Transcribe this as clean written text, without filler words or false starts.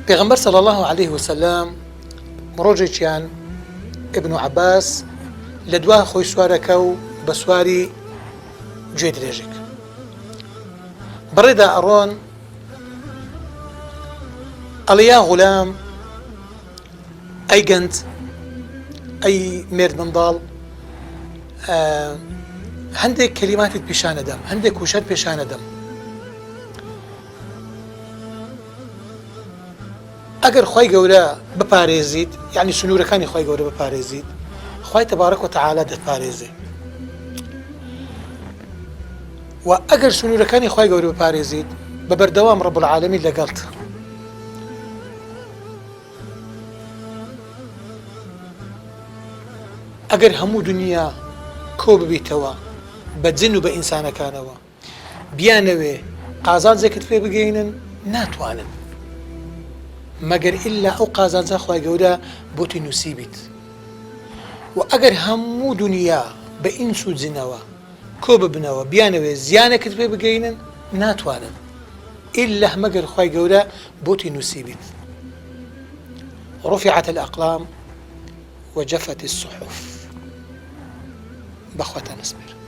پێغەمبەر صلی الله عليه وسلم ڕۆژێکیان ابن عباس لە دوا خۆی سوارەکە و بە سواری گوێ درێژێک بەڕێدا ئەڕۆن ئەڵێ یا غولام ئەی گەنج ئەی مێرد منداڵ هەندێک کەلیماتت پیشانەدەم هەندێک وشەت پیشانەدەم ئەگەر خوای گەورە بپارێزیت یعنی سنوورەکانی خوای گەورە بپارێزیت خوای تەبارەک و تەعالا دەتپارێزێ و ئەگەر سنوورەکانی خوای گەورە بپارێزیت بە بەردەوام ڕەب العالەمین لەگەڵت ئەگەر هەموو دنیا کۆ ببیتەوە بە جن و بە ئینسانەکانەوە بیانەوێ قازانجێکت پێ بگەینن ناتوانن مەگەر ئیلا ئەو قازانجە خوای گەورە بۆتی نووسیبیت و ئەگەر هەموو دنیا بە ئینس و جنەوە کۆ ببنەوە بیانەوێ زیانێکت پێ بگەینن ناتوانن ئیلا مەگەر خوای گەورە بۆتی نووسیبیت رفعت الأقلام وجفت الصحف بخوة نسمر